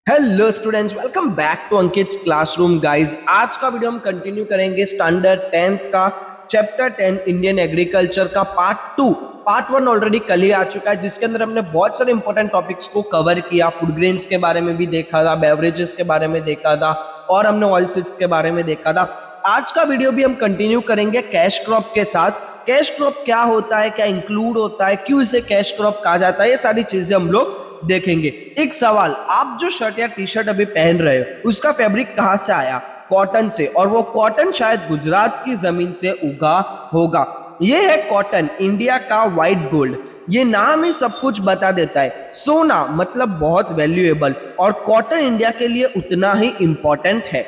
Hello students, welcome back to Ankit classroom guys. आज का video हम कंटिन्यू करेंगे स्टैंडर्ड 10th का चैप्टर 10 इंडियन एग्रीकल्चर का पार्ट 2। पार्ट 1 ऑलरेडी कल ही आ चुका है, जिसके अंदर हमने बहुत सारे इंपॉर्टेंट टॉपिक्स को कवर किया। फूड ग्रेन्स के बारे में भी देखा था, बेवरेजेस के बारे में देखा था और हमने ऑयल सीड्स के बारे में देखा था। आज का वीडियो भी हम कंटिन्यू करेंगे कैश क्रॉप के साथ। कैश क्रॉप क्या होता है, क्या इंक्लूड होता है, क्यों इसे कैश क्रॉप कहा जाता है, ये सारी चीजें हम लोग देखेंगे। एक सवाल, आप जो शर्ट या टी शर्ट अभी पहन रहे हो उसका फैब्रिक कहां से आया? कॉटन से, और वो कॉटन शायद गुजरात की जमीन से उगा होगा। ये है कॉटन, इंडिया का व्हाइट गोल्ड। ये नाम ही सब कुछ बता देता है। सोना मतलब बहुत वैल्यूएबल, और कॉटन इंडिया के लिए उतना ही इंपॉर्टेंट है।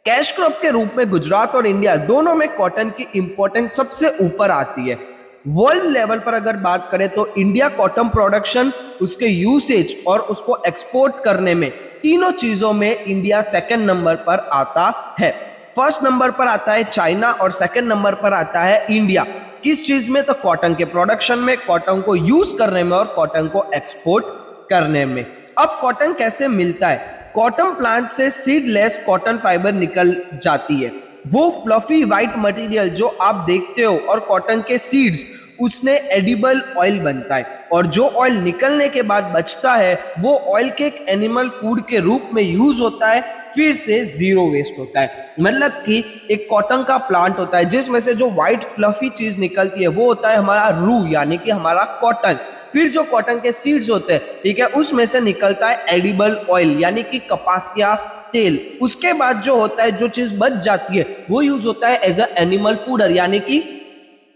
कैश क्रॉप के रूप में गुजरात और इंडिया दोनों में कॉटन की इंपॉर्टेंस सबसे ऊपर आती है। वर्ल्ड लेवल पर अगर बात करें तो इंडिया कॉटन प्रोडक्शन, उसके यूसेज और उसको एक्सपोर्ट करने में, तीनों चीजों में इंडिया सेकंड नंबर पर आता है। फर्स्ट नंबर पर आता है चाइना और सेकंड नंबर पर आता है इंडिया। किस चीज में? तो कॉटन के प्रोडक्शन में, कॉटन को यूज करने में और कॉटन को एक्सपोर्ट करने में। अब कॉटन कैसे मिलता है? कॉटन प्लांट से सीडलेस कॉटन फाइबर निकल जाती है। वो फ्लफी व्हाइट मटेरियल जो आप देखते हो और कॉटन के सीड्स, उसने एडिबल ऑयल बनता है, और जो ऑयल निकलने के बाद बचता है वो ऑयल के एक एनिमल फूड के रूप में यूज होता है। फिर से जीरो वेस्ट होता है। मतलब कि एक कॉटन का प्लांट होता है जिसमें से जो व्हाइट फ्लफी चीज निकलती है वो होता है हमारा रू, यानी कि हमारा कॉटन। फिर जो कॉटन के सीड्स होते हैं, ठीक है, उसमें से निकलता है एडिबल ऑयल, यानी कि कपासिया तेल। उसके बाद जो होता है, जो चीज बच जाती है, वो यूज होता है एज अ एनिमल फूडर, यानी कि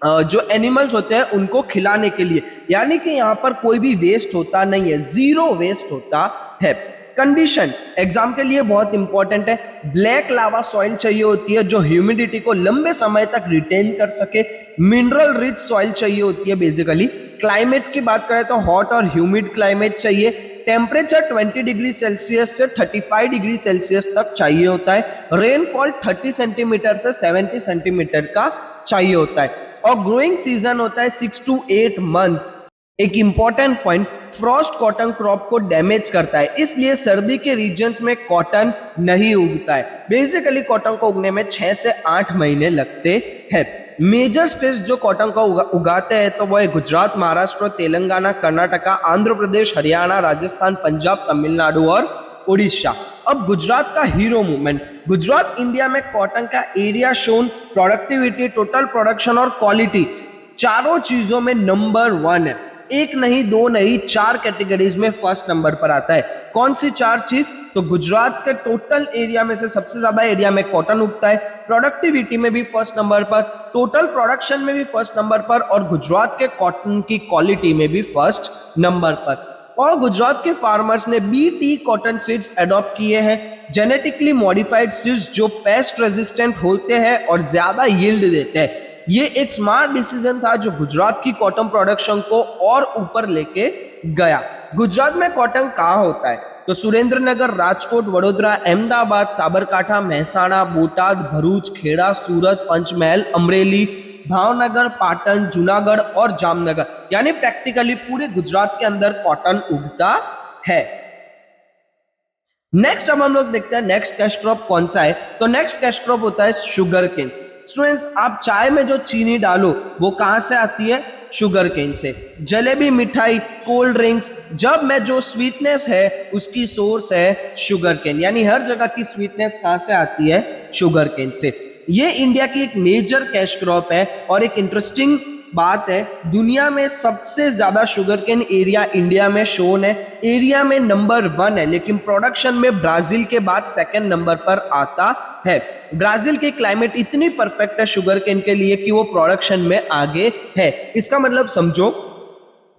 जो एनिमल्स होते हैं उनको खिलाने के लिए। यानी कि यहाँ पर कोई भी वेस्ट होता नहीं है, जीरो वेस्ट होता है। कंडीशन एग्जाम के लिए बहुत इंपॉर्टेंट है। ब्लैक लावा सॉइल चाहिए होती है जो ह्यूमिडिटी को लंबे समय तक रिटेन कर सके। मिनरल रिच सॉइल चाहिए होती है बेसिकली। क्लाइमेट की बात करें तो हॉट और ह्यूमिड क्लाइमेट चाहिए। टेम्परेचर 20 डिग्री सेल्सियस से 35 डिग्री सेल्सियस तक चाहिए होता है। रेनफॉल 30 सेंटीमीटर से 70 सेंटीमीटर का चाहिए होता है, और ग्रोइंग सीजन होता है 6 to 8 मंथ। एक important point, Frost cotton crop को डैमेज करता है, इसलिए सर्दी के रीजन्स में कॉटन नहीं उगता है। बेसिकली कॉटन को उगने में 6 से 8 महीने लगते हैं। मेजर स्टेट्स जो कॉटन को उगाते हैं तो वो है गुजरात, महाराष्ट्र, तेलंगाना, कर्नाटका, आंध्र प्रदेश, हरियाणा, राजस्थान, पंजाब, तमिलनाडु और उड़ीसा। अब गुजरात का हीरो मूवमेंट। गुजरात इंडिया में कॉटन का area shown, productivity, total production और क्वालिटी, चारों चीजों में नंबर 1 है। एक नहीं, दो नहीं, 4 कैटेगरीज में फर्स्ट नंबर पर आता है। कौन सी 4 चीज? तो गुजरात के टोटल एरिया में से सबसे ज्यादा एरिया में कॉटन उगता है, प्रोडक्टिविटी में भी फर्स्ट नंबर पर, टोटल प्रोडक्शन में भी फर्स्ट नंबर पर, और गुजरात के कॉटन की क्वालिटी में भी फर्स्ट नंबर पर। और गुजरात के फार्मर्स ने बीटी कॉटन सीड्स अडॉप्ट किए हैं, जेनेटिकली मॉडिफाइड सीड्स जो पेस्ट रेजिस्टेंट होते हैं और ज्यादा यील्ड देते हैं। ये एक स्मार्ट डिसीजन था जो गुजरात की कॉटन प्रोडक्शन को और ऊपर लेके गया। गुजरात में कॉटन कहाँ होता है? तो सुरेंद्रनगर, राजकोट, वडोदरा, अहमदाबाद, साबरकांठा, महसाणा, बोटाद, भरूच, खेड़ा, सूरत, पंचमहल, अमरेली, भावनगर, पाटन, जूनागढ़ और जामनगर, यानी प्रैक्टिकली पूरे गुजरात के अंदर कॉटन उगता है। नेक्स्ट अब हम लोग देखते हैं नेक्स्ट कैश क्रॉप कौन सा है। तो नेक्स्ट कैश क्रॉप होता है शुगर केन। स्टूडेंट्स, आप चाय में जो चीनी डालो वो कहां से आती है? शुगर केन से। जलेबी, मिठाई, कोल्ड ड्रिंक्स, जब में जो स्वीटनेस है उसकी सोर्स है शुगर केन, यानी हर जगह की स्वीटनेस कहां से आती है? शुगर केन से। ये इंडिया की एक मेजर कैश क्रॉप है, और एक इंटरेस्टिंग बात है, दुनिया में सबसे ज्यादा शुगर केन एरिया इंडिया में शोन है। एरिया में नंबर 1 है, लेकिन प्रोडक्शन में ब्राजील के बाद सेकंड नंबर पर आता है। ब्राजील की क्लाइमेट इतनी परफेक्ट है शुगर केन के लिए कि वो प्रोडक्शन में आगे है। इसका मतलब समझो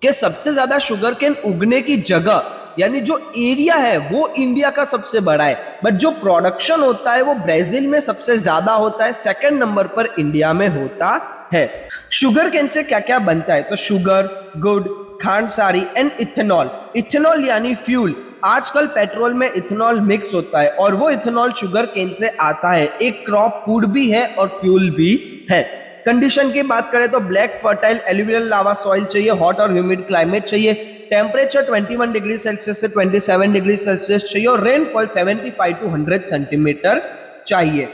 कि सबसे ज्यादा शुगर केन उगने की जगह, यानी जो एरिया है वो इंडिया का सबसे बड़ा है, बट जो प्रोडक्शन होता है वो ब्राजील में सबसे ज्यादा होता है, सेकंड नंबर पर इंडिया में होता है। शुगर केन से क्या क्या बनता है? तो शुगर, गुड़, खांड सारी एंड इथेनॉल। इथेनॉल यानी फ्यूल। आजकल पेट्रोल में इथेनॉल मिक्स होता है, और वो इथेनॉल शुगर केन से आता है। एक क्रॉप फूड भी है और फ्यूल भी है। कंडीशन की बात करें तो ब्लैक फर्टाइल एलुवियल लावा सॉइल चाहिए, हॉट और ह्यूमिड क्लाइमेट चाहिए, टेम्परेचर 21 डिग्री सेल्सियस से 27 डिग्री सेल्सियस चाहिए और रेनफॉल 75 टू 100 सेंटीमीटर चाहिए।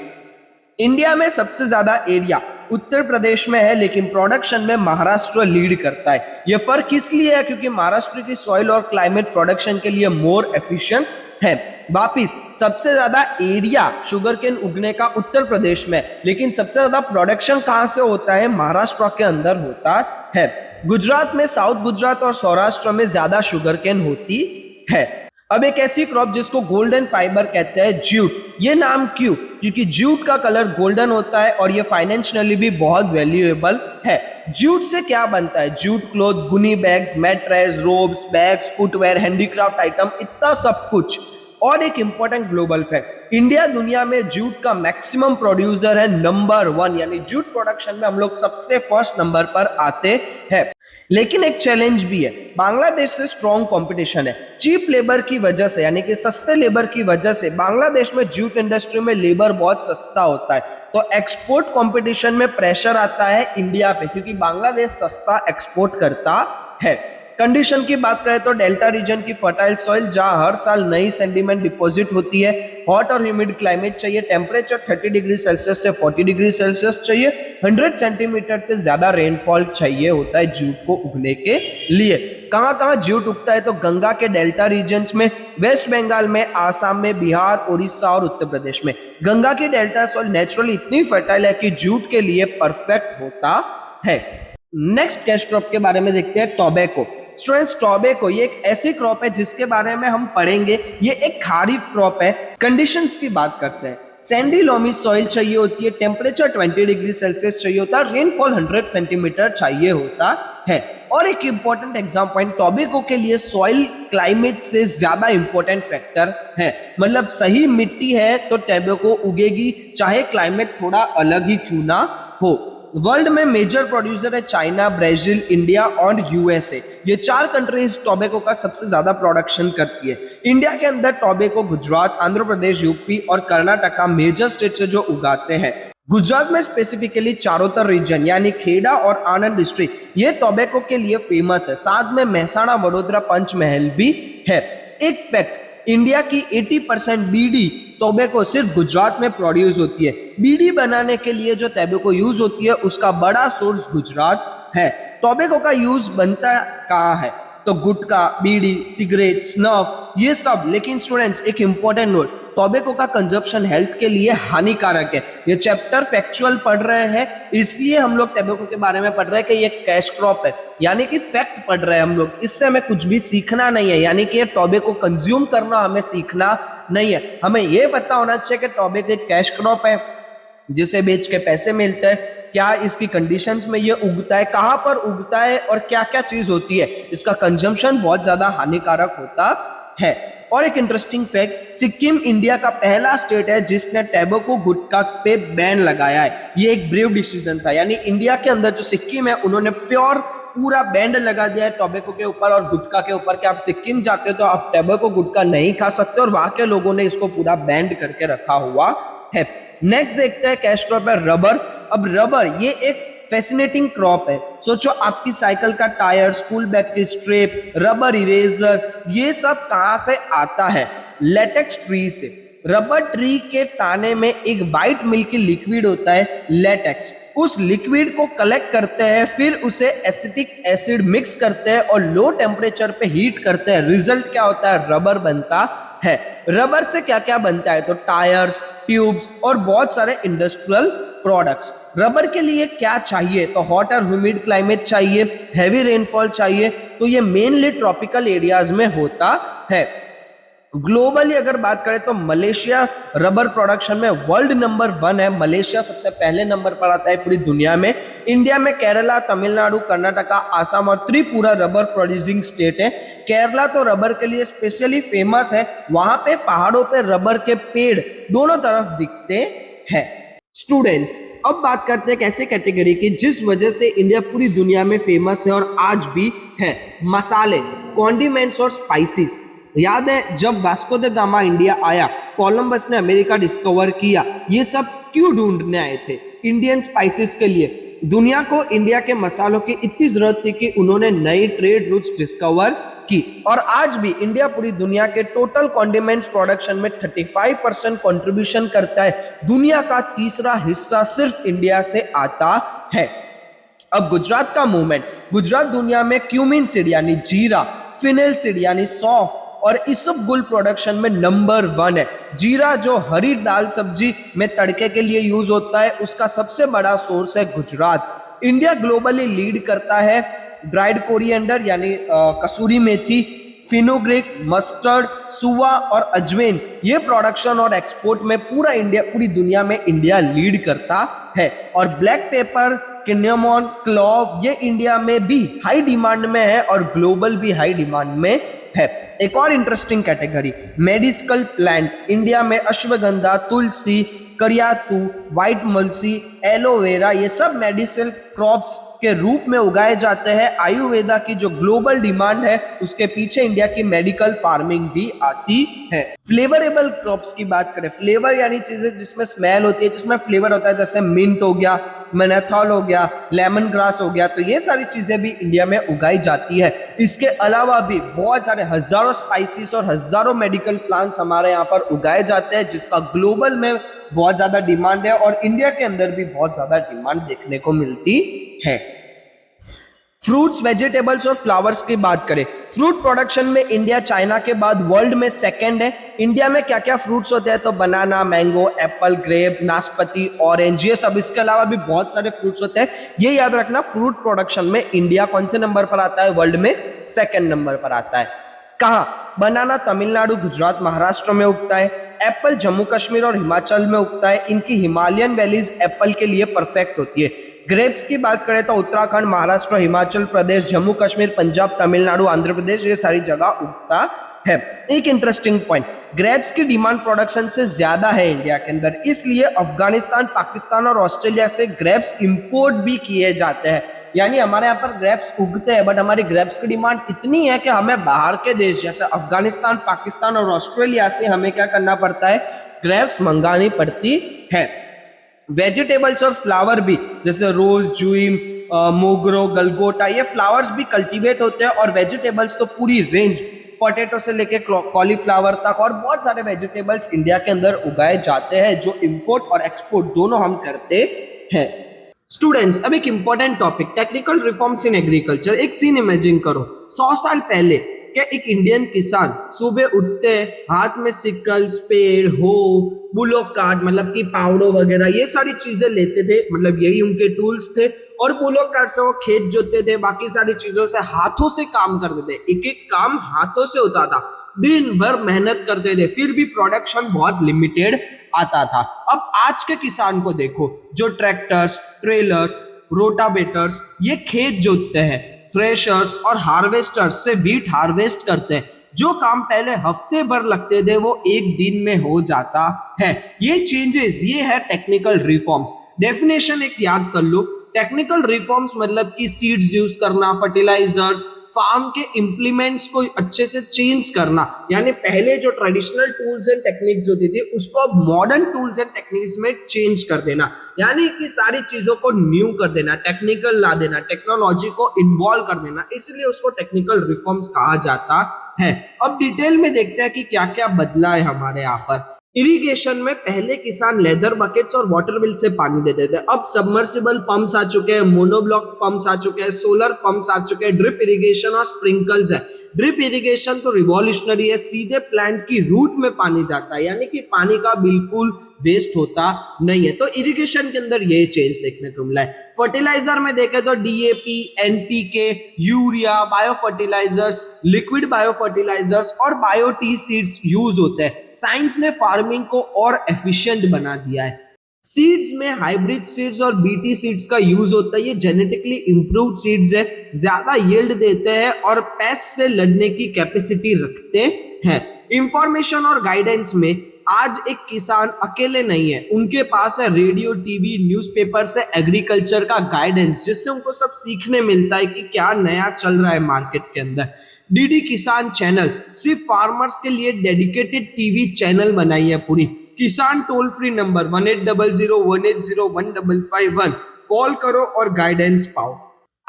इंडिया में सबसे ज्यादा एरिया उत्तर प्रदेश में है, लेकिन प्रोडक्शन में महाराष्ट्र लीड करता है। यह फर्क इसलिए है क्योंकि महाराष्ट्र की सॉइल और क्लाइमेट प्रोडक्शन के लिए मोर एफिशिएंट है। वापिस सबसे ज्यादा एरिया शुगर केन उगने का उत्तर प्रदेश में, लेकिन सबसे ज्यादा प्रोडक्शन कहां से होता है? महाराष्ट्र के अंदर होता है। गुजरात में, साउथ गुजरात और सौराष्ट्र में ज्यादा शुगर केन होती है। अब एक ऐसी क्रॉप जिसको गोल्डन फाइबर कहते हैं, जूट। ये नाम क्यों? क्योंकि जूट का कलर गोल्डन होता है और ये फाइनेंशियली भी बहुत वैल्यूएबल है। जूट से क्या बनता है? जूट क्लॉथ, गुनी bags, mattress, ropes, bags, footwear, handicraft item, इतना सब कुछ। और एक इंपॉर्टेंट ग्लोबल फैक्ट, इंडिया दुनिया में जूट का मैक्सिमम प्रोड्यूसर है, नंबर 1, यानी जूट प्रोडक्शन में हम लोग सबसे फर्स्ट नंबर पर आते हैं। लेकिन एक चैलेंज भी है, बांग्लादेश से स्ट्रॉन्ग कंपटीशन है। चीप लेबर की वजह से, यानी कि सस्ते लेबर की वजह से बांग्लादेश में जूट इंडस्ट्री में लेबर बहुत सस्ता होता है, तो एक्सपोर्ट कंपटीशन में प्रेशर आता है इंडिया पे, क्योंकि बांग्लादेश सस्ता एक्सपोर्ट करता है। कंडीशन की बात करें तो डेल्टा रीजन की फर्टाइल सॉइल, जहां हर साल नई सेंडिमेंट डिपॉजिट होती है। हॉट और ह्यूमिड क्लाइमेट चाहिए, टेम्परेचर 30 डिग्री सेल्सियस से 40 डिग्री सेल्सियस चाहिए। 100 सेंटीमीटर से ज्यादा रेनफॉल चाहिए होता है जूट को उगने के लिए। कहां कहां जूट उगता है? तो गंगा के डेल्टा रीजन्स में, वेस्ट बंगाल में, आसाम में, बिहार, उड़ीसा और उत्तर प्रदेश में। गंगा की डेल्टा सॉइल नेचुरली इतनी फर्टाइल है कि जूट के लिए परफेक्ट होता है। नेक्स्ट कैश क्रॉप के बारे में देखते हैं, टोबैको। स्टूडेंट्स, टोबैको ये एक ऐसी क्रॉप है जिसके बारे में हम पढ़ेंगे। ये एक खारिफ क्रॉप है। कंडीशंस की बात करते हैं, सैंडी लोमी सॉइल चाहिए होती है, टेम्परेचर 20 डिग्री सेल्सियस चाहिए होता है, रेनफॉल 100 सेंटीमीटर चाहिए होता है। और एक इंपॉर्टेंट एग्जाम पॉइंट, टोबैको के लिए सॉइल क्लाइमेट से ज्यादा इंपॉर्टेंट फैक्टर है। मतलब सही मिट्टी है तो टोबैको उगेगी, चाहे क्लाइमेट थोड़ा अलग ही क्यों ना हो। वर्ल्ड में मेजर प्रोड्यूसर है चाइना, ब्राजील, इंडिया और यूएसए। ये 4 कंट्रीज टोबैको का सबसे ज्यादा प्रोडक्शन करती है। इंडिया के अंदर टोबैको गुजरात, आंध्र प्रदेश, यूपी और कर्नाटका मेजर स्टेट से जो उगाते हैं। गुजरात में स्पेसिफिकली चारोतर रीजन यानी खेड़ा और आनंद डिस्ट्रिक्ट ये टोबैको के लिए फेमस है। साथ में महसाणा, वडोदरा, पंचमहल भी है। एक फैक्ट, इंडिया की 80% बीड़ी टोबैको सिर्फ गुजरात में प्रोड्यूस होती है। बीड़ी बनाने के लिए जो टोबैको यूज होती है उसका बड़ा सोर्स गुजरात है। टोबैको का यूज बनता कहाँ है? तो गुटखा, बीड़ी, सिगरेट, स्नफ, ये सब। लेकिन स्टूडेंट्स, एक इंपॉर्टेंट नोट, टोबैको का कंजप्शन हेल्थ के लिए हानिकारक है। ये चैप्टर फैक्चुअल पढ़ रहे हैं, इसलिए हम लोग टोबैको के बारे में पढ़ रहे हैं कि ये कैश क्रॉप है, यानी कि फैक्ट पढ़ रहे हैं हम लोग। इससे हमें कुछ भी सीखना नहीं है, यानी कि ये टोबैको कंज्यूम करना हमें सीखना नहीं है। हमें ये पता होना चाहिए कि टोबैको एक कैश क्रॉप है जिसे बेच के पैसे मिलते हैं, क्या इसकी कंडीशंस में ये उगता है, कहाँ पर उगता है और क्या क्या चीज होती है। इसका कंजम्पशन बहुत ज्यादा हानिकारक होता है। और एक इंटरेस्टिंग फैक्ट, सिक्किम इंडिया का पहला स्टेट है जिसने टोबैको गुटखा पे बैन लगाया है। ये एक ब्रेव डिसीजन था, यानी इंडिया के अंदर जो सिक्किम है उन्होंने प्योर पूरा बैंड लगा दिया है टोबैको के ऊपर और गुटखा के ऊपर कि आप सिक्किम जाते हो तो आप टोबैको गुटखा नहीं खा सकते, और वहां के लोगों ने इसको पूरा बैंड करके रखा हुआ है। नेक्स्ट देखते हैं कैश क्रॉप है रबर। अब रबर ये एक फैसिनेटिंग क्रॉप है। सोचो, आपकी साइकिल का टायर, स्कूल बैग की स्ट्रेप, रबर इरेजर, ये सब कहां से आता है? लेटेक्स ट्री से। रबर ट्री के ताने में एक वाइट मिल्की लिक्विड होता है, लेटेक्स। उस लिक्विड को कलेक्ट करते हैं, फिर उसे एसिटिक एसिड मिक्स करते हैं और लो टेम्परेचर पे हीट करते हैं। रिजल्ट क्या होता है? रबर बनता है। रबर से क्या क्या बनता है? तो टायर्स, ट्यूब्स और बहुत सारे इंडस्ट्रियल प्रोडक्ट्स। रबर के लिए क्या चाहिए? तो हॉट और ह्यूमिड क्लाइमेट चाहिए, हैवी रेनफॉल चाहिए। तो ये मेनली ट्रॉपिकल एरियाज में होता है। ग्लोबली अगर बात करें तो मलेशिया रबर प्रोडक्शन में वर्ल्ड नंबर 1 है। मलेशिया सबसे पहले नंबर पर आता है पूरी दुनिया में। इंडिया में केरला, तमिलनाडु, कर्नाटका, आसाम और त्रिपुरा रबर प्रोड्यूसिंग स्टेट है। केरला तो रबर के लिए स्पेशली फेमस है, वहां पे पहाड़ों पे रबर के पेड़ दोनों तरफ दिखते हैं। स्टूडेंट्स, अब बात करते हैं एक ऐसे कैटेगरी की जिस वजह से इंडिया पूरी दुनिया में फेमस है और आज भी है, मसाले, कॉन्डिमेंट्स और स्पाइसेस। याद है जब वास्को द गामा इंडिया आया, कोलंबस ने अमेरिका डिस्कवर किया, ये सब क्यों ढूंढने आए थे? इंडियन स्पाइसेस के लिए। दुनिया को इंडिया के मसालों की इतनी जरूरत थी कि उन्होंने नई ट्रेड रूट्स डिस्कवर की। और आज भी इंडिया पूरी दुनिया के टोटल कॉन्डिमेंट्स प्रोडक्शन में 35% कंट्रीब्यूशन करता है। दुनिया का तीसरा हिस्सा सिर्फ इंडिया से आता है। अब गुजरात का मूवमेंट, गुजरात दुनिया में क्यूमिन सीड यानी जीरा, फिनेल सीड यानी सौंफ और इसबगुल प्रोडक्शन में नंबर 1 है। जीरा जो हरी दाल सब्जी में तड़के के लिए यूज होता है, उसका सबसे बड़ा सोर्स है गुजरात। इंडिया ग्लोबली लीड करता है ड्राइड कोरिएंडर यानी कसूरी मेथी, फिनोग्रीक, मस्टर्ड, सुवा और अजवेन, ये प्रोडक्शन और एक्सपोर्ट में पूरी दुनिया में इंडिया लीड करता है। और ब्लैक पेपर, किन्नमोन, क्लोव, ये इंडिया में भी हाई डिमांड में है और ग्लोबल भी हाई डिमांड में है। एक और interesting category medical plant, India में अश्वगंधा, तुलसी, करियातू, व्हाइट मलसी, एलोवेरा, ये सब मेडिसिनल क्रॉप्स के रूप में उगाए जाते हैं। आयुर्वेदा की जो ग्लोबल डिमांड है, उसके पीछे इंडिया की मेडिकल फार्मिंग भी आती है। फ्लेवरेबल क्रॉप्स की बात करें, फ्लेवर यानी चीजें जिसमें स्मेल होती है, जिसमें फ्लेवर होता है, जैसे मिंट हो गया, मेनाथॉल हो गया, लेमन ग्रास हो गया, तो ये सारी चीजें भी इंडिया में उगाई जाती है। इसके अलावा भी बहुत सारे हजारों स्पाइसेस और हजारों मेडिकल प्लांट्स हमारे यहाँ पर उगाए जाते हैं, जिसका ग्लोबल में बहुत ज्यादा डिमांड है और इंडिया के अंदर भी बहुत ज्यादा डिमांड देखने को मिलती है। फ्रूट्स, वेजिटेबल्स और फ्लावर्स की बात करें, फ्रूट प्रोडक्शन में इंडिया चाइना के बाद वर्ल्ड में सेकंड है। इंडिया में क्या क्या फ्रूट्स होते हैं, तो बनाना, मैंगो, एप्पल, ग्रेप, नाशपाती, ऑरेंज, ये सब। इसके अलावा भी बहुत सारे फ्रूट्स होते हैं। ये याद रखना, फ्रूट प्रोडक्शन में इंडिया कौन से नंबर पर आता है, वर्ल्ड में सेकंड नंबर पर आता है। कहाँ? बनाना तमिलनाडु, गुजरात, महाराष्ट्र में उगता है। एप्पल जम्मू कश्मीर और हिमाचल में उगता है। इनकी हिमालयन वैलीज एप्पल के लिए परफेक्ट होती है। ग्रेप्स की बात करें तो उत्तराखंड, महाराष्ट्र, हिमाचल प्रदेश, जम्मू कश्मीर, पंजाब, तमिलनाडु, आंध्र प्रदेश, ये सारी जगह उगता है। एक इंटरेस्टिंग पॉइंट, ग्रेप्स की डिमांड प्रोडक्शन से ज्यादा है इंडिया के अंदर, इसलिए अफगानिस्तान, पाकिस्तान और ऑस्ट्रेलिया से ग्रेप्स इंपोर्ट भी किए जाते हैं। यानी हमारे यहाँ पर ग्रेप्स उगते हैं, बट हमारी ग्रेप्स की डिमांड इतनी है कि हमें बाहर के देश जैसे अफगानिस्तान, पाकिस्तान और ऑस्ट्रेलिया से हमें क्या करना पड़ता है, ग्रेप्स मंगानी पड़ती है। वेजिटेबल्स और फ्लावर भी, जैसे रोज, जूम, मोगरो, गलगोटा, ये फ्लावर्स भी कल्टीवेट होते हैं। और वेजिटेबल्स तो पूरी रेंज, पोटैटो से लेके कॉलीफ्लावर तक और बहुत सारे वेजिटेबल्स इंडिया के अंदर उगाए जाते हैं, जो इंपोर्ट और एक्सपोर्ट दोनों हम करते हैं। स्टूडेंट्स, अब एक important topic, technical reforms in agriculture. एक सीन इमेजिन करो, 100 साल पहले क्या एक इंडियन किसान सुबह उठते, हाथ में सिकल, स्पेड, हो, बुलोक कार्ट मतलब कि पावड़ो वगैरह, ये सारी चीजें लेते थे, मतलब यही उनके टूल्स थे। और बुलोक कार्ट से वो खेत जोतते थे, बाकी सारी चीजों से हाथों से काम करते थे। एक एक काम हाथों से होता था, दिन भर मेहनत करते थे, फिर भी प्रोडक्शन बहुत लिमिटेड आता था। अब आज के किसान को देखो, जो ट्रैक्टर्स, ट्रेलर्स, रोटावेटर्स, ये खेत जोतते हैं, थ्रेशर्स और हार्वेस्टर्स से व्हीट हार्वेस्ट करते हैं। जो काम पहले हफ्ते भर लगते थे, वो एक दिन में हो जाता है। ये चेंजेस, ये है टेक्निकल रिफॉर्म्स। डेफिनेशन एक याद कर लो, टेक्निकल रिफॉर्म्स मतलब कि सीड्स यूज करना, फर्टिलाइजर्स, फार्म के इंप्लीमेंट्स को अच्छे से चेंज करना। यानी पहले जो ट्रेडिशनल टूल्स एंड टेक्निक्स होती थी, उसको अब मॉडर्न टूल्स एंड टेक्निक्स में चेंज कर देना, यानी कि सारी चीजों को न्यू कर देना, टेक्निकल ला देना, टेक्नोलॉजी को इन्वॉल्व कर देना, इसलिए उसको टेक्निकल रिफॉर्म्स कहा जाता है। अब डिटेल में देखते हैं कि क्या क्या बदला है हमारे यहाँ पर। इरिगेशन में पहले किसान लेदर बकेट्स और वाटर व्हील से पानी देते थे, अब सबमर्सिबल पंप्स आ चुके हैं, मोनोब्लॉक पंप्स आ चुके हैं, सोलर पंप्स आ चुके हैं, ड्रिप इरिगेशन और स्प्रिंकल्स है। ड्रिप इरिगेशन तो रिवॉल्यूशनरी है, सीधे प्लांट की रूट में पानी जाता है, यानी कि पानी का बिल्कुल वेस्ट होता नहीं है। तो इरिगेशन के अंदर ये चेंज देखने को मिला है। फर्टिलाइजर में देखें तो DAP, NPK, urea, bio fertilisers, liquid bio fertilisers और बायोटी सीड्स यूज होते हैं। साइंस ने फार्मिंग को और एफिशिएंट बना दिया है। सीड्स में हाइब्रिड सीड्स और बीटी सीड्स का यूज होता है। ये जेनेटिकली इंप्रूव्ड सीड्स है, ज्यादा यील्ड देते हैं और पेस्ट से लड़ने की कैपेसिटी रखते हैं। इंफॉर्मेशन और गाइडेंस में आज एक किसान अकेले नहीं है, उनके पास है रेडियो, टीवी, न्यूज़पेपर से एग्रीकल्चर का गाइडेंस, जिससे उनको सब सीखने मिलता है कि क्या नया चल रहा है मार्केट के अंदर। डीडी किसान चैनल सिर्फ फार्मर्स के लिए डेडिकेटेड टीवी चैनल बनाई है पूरी। किसान टोल फ्री नंबर 1800 180 1551, कॉल करो और गाइडेंस पाओ।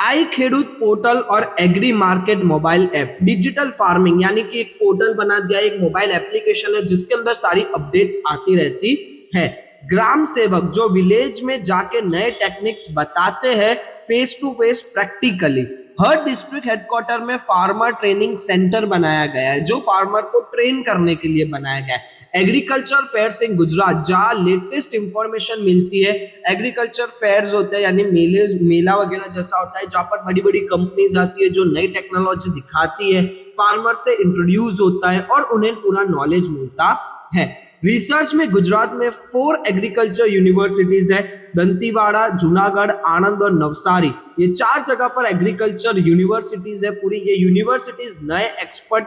आई खेडूत पोर्टल और agri market mobile app, digital farming यानी कि एक पोर्टल बना दिया, एक मोबाइल एप्लीकेशन है जिसके अंदर सारी अपडेट्स आती रहती है। ग्राम सेवक जो विलेज में जाके नए टेक्निक्स बताते हैं फेस टू फेस प्रैक्टिकली। हर डिस्ट्रिक्ट हेडक्वार्टर में फार्मर ट्रेनिंग सेंटर बनाया गया है जो फार्मर को ट्रेन करने के लिए बनाया गया है। एग्रीकल्चर फेयर्स इन गुजरात जहाँ लेटेस्ट इंफॉर्मेशन मिलती है। एग्रीकल्चर फेयर्स होते हैं यानी मेला वगैरह जैसा होता है जहाँ पर बड़ी बड़ी कंपनीज आती है जो नई टेक्नोलॉजी दिखाती है, फार्मर से इंट्रोड्यूस होता है और उन्हें पूरा नॉलेज मिलता है। रिसर्च में गुजरात में 4 एग्रीकल्चर यूनिवर्सिटीज है, दंतीवाड़ा, जूनागढ़, आनंद और नवसारी। ये 4 जगह पर एग्रीकल्चर यूनिवर्सिटीज है। पूरी ये यूनिवर्सिटीज नए एक्सपर्ट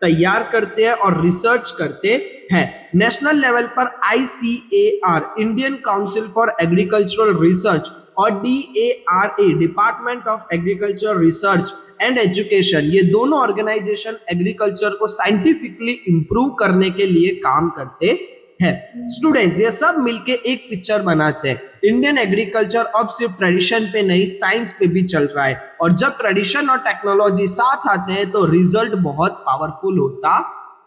तैयार करते हैं और रिसर्च करते हैं। नेशनल लेवल पर ICAR, Indian council for agricultural research, और DARA, department of agriculture research and education, ये दोनों ऑर्गेनाइजेशन एग्रीकल्चर को साइंटिफिकली इंप्रूव करने के लिए काम करते हैं। स्टूडेंट्स ये सब मिलके एक पिक्चर बनाते हैं। इंडियन एग्रीकल्चर अब सिर्फ ट्रेडिशन पे नहीं साइंस पे भी चल रहा है, और जब ट्रेडिशन और टेक्नोलॉजी साथ आते हैं तो रिजल्ट बहुत पावरफुल होता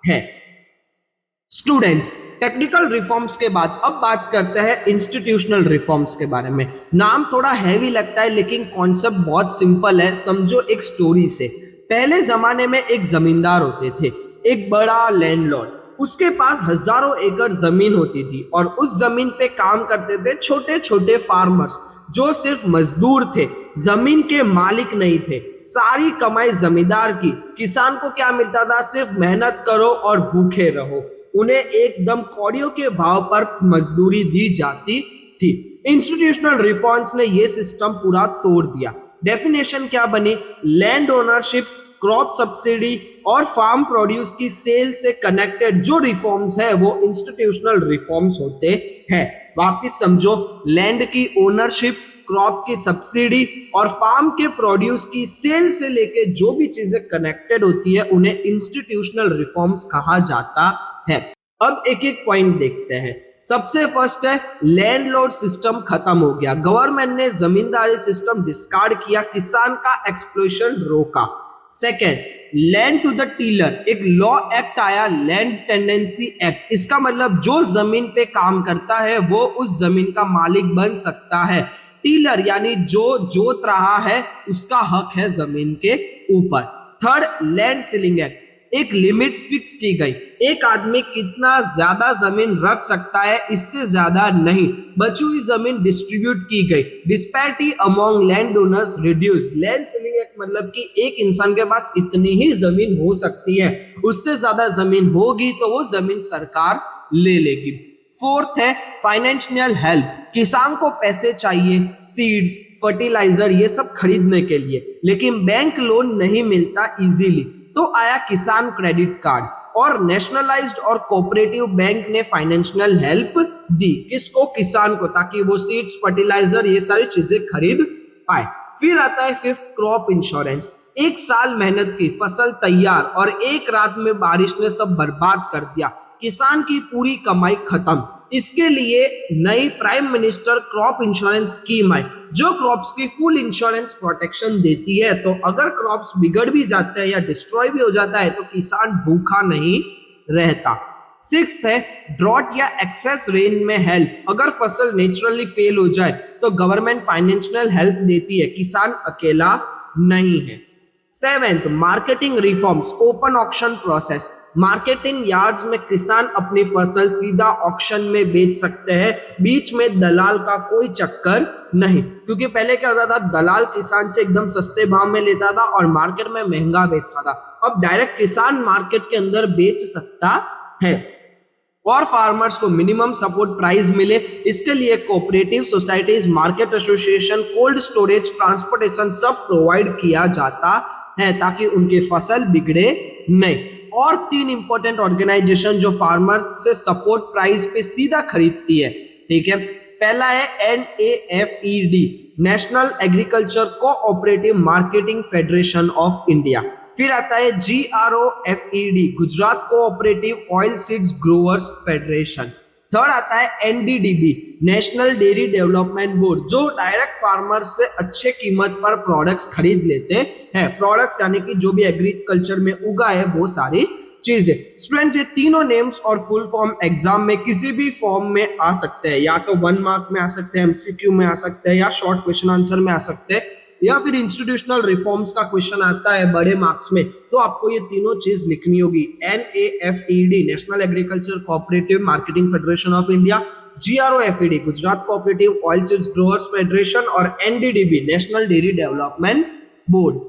है। स्टूडेंट्स टेक्निकल रिफॉर्म्स के बाद अब बात करते हैं इंस्टीट्यूशनल रिफॉर्म्स के बारे में। नाम थोड़ा हैवी लगता है लेकिन कॉन्सेप्ट बहुत सिंपल है। समझो एक स्टोरी से। पहले जमाने में एक जमींदार होते थे, एक बड़ा लैंडलॉर्ड। उसके पास हजारों एकड़ जमीन होती थी और उस जमीन पे काम करते थे छोटे छोटे फार्मर्स जो सिर्फ मजदूर थे, जमीन के मालिक नहीं थे। सारी कमाई जमींदार की। किसान को क्या मिलता था? सिर्फ मेहनत करो और भूखे रहो। उन्हें एकदम कौड़ियों के भाव पर मजदूरी दी जाती थी। इंस्टीट्यूशनल रिफॉर्म्स ने यह सिस्टम पूरा तोड़ दिया। डेफिनेशन क्या बनी? लैंड ओनरशिप, क्रॉप सब्सिडी और फार्म प्रोड्यूस की सेल से कनेक्टेड जो रिफॉर्म्स है वो इंस्टीट्यूशनल रिफॉर्म्स होते हैं। वापिस समझो, लैंड की ओनरशिप, क्रॉप की सब्सिडी और फार्म के प्रोड्यूस की सेल से लेके जो भी चीजें कनेक्टेड होती है उन्हें इंस्टीट्यूशनल रिफॉर्म्स कहा जाता है। अब एक एक पॉइंट देखते हैं। सबसे फर्स्ट है लैंडलॉर्ड सिस्टम खत्म हो गया। गवर्नमेंट ने जमींदारी सिस्टम डिस्कार्ड किया, किसान का एक्सप्लॉयटेशन रोका। Second, land to the tiller, एक लॉ एक्ट आया, लैंड टेंडेंसी एक्ट। इसका मतलब जो जमीन पे काम करता है वो उस जमीन का मालिक बन सकता है। टीलर यानी जो जोत रहा है उसका हक है जमीन के ऊपर। थर्ड, लैंड सीलिंग एक्ट, एक लिमिट फिक्स की गई। एक आदमी कितना ज्यादा जमीन रख सकता है, इससे ज्यादा नहीं। बची हुई जमीन डिस्ट्रीब्यूट की गई। Disparity among land owners reduced. Land ceiling act मतलब कि एक इंसान के पास इतनी ही जमीन हो सकती है, उससे ज्यादा जमीन होगी तो वो जमीन सरकार ले लेगी। फोर्थ है फाइनेंशियल हेल्प, किसान को पैसे चाहिए, सीड्स, फर्टिलाइजर ये सब खरीदने के लिए, लेकिन बैंक लोन नहीं मिलता इजीली, तो आया किसान क्रेडिट कार्ड और नेशनलाइज्ड और कोऑपरेटिव बैंक ने फाइनेंशियल हेल्प दी। किसको? किसान को, ताकि वो सीड्स, फर्टिलाइजर ये सारी चीजें खरीद पाए। फिर आता है फिफ्थ, क्रॉप इंश्योरेंस। एक साल मेहनत की, फसल तैयार और एक रात में बारिश ने सब बर्बाद कर दिया, किसान की पूरी कमाई खत्म। इसके लिए नई prime minister crop insurance scheme आई जो क्रॉप्स की फुल इंश्योरेंस प्रोटेक्शन देती है। तो अगर क्रॉप्स बिगड़ भी जाते हैं या डिस्ट्रॉय भी हो जाता है तो किसान भूखा नहीं रहता। सिक्स्थ है ड्रॉट या एक्सेस रेन में हेल्प, अगर फसल नेचुरली फेल हो जाए तो गवर्नमेंट फाइनेंशियल हेल्प देती है, किसान अकेला नहीं है। Seventh, marketing reforms, open auction process. Marketing yards में किसान अपनी फसल सीधा ऑक्शन में बेच सकते हैं, बीच में दलाल का कोई चक्कर नहीं। क्योंकि पहले क्या होता था, दलाल किसान से एकदम सस्ते भाव में लेता था और मार्केट में महंगा बेचता था। अब डायरेक्ट किसान मार्केट के अंदर बेच सकता है और फार्मर्स को मिनिमम सपोर्ट प्राइस मिले, इसके लिए cooperative societies, market association, cold storage, transportation सब प्रोवाइड किया जाता है ताकि उनकी फसल बिगड़े नहीं। और 3 इंपॉर्टेंट ऑर्गेनाइजेशन जो फार्मर से सपोर्ट प्राइस पे सीधा खरीदती है, ठीक है। पहला है NAFED, national agriculture cooperative marketing federation of India. फिर आता है GROFED, Gujarat cooperative oil seeds growers federation. Third आता है NDDB, national dairy development board, जो डायरेक्ट फार्मर्स से अच्छे कीमत पर प्रोडक्ट्स खरीद लेते हैं। प्रोडक्ट्स यानी कि जो भी एग्रीकल्चर में उगा है वो सारी चीजें। स्टूडेंट्स, ये तीनों नेम्स और फुल फॉर्म एग्जाम में किसी भी फॉर्म में आ सकते हैं, या तो 1 मार्क में आ सकते हैं, एमसीक्यू में आ सकते हैं, या शॉर्ट क्वेश्चन आंसर में आ सकते हैं, या फिर इंस्टीट्यूशनल रिफॉर्म्स का क्वेश्चन आता है बड़े मार्क्स में, तो आपको ये तीनों चीज लिखनी होगी। NAFED, national agriculture cooperative marketing federation of India, GROFED, Gujarat cooperative oil seeds growers federation, और NDDB, national dairy development board.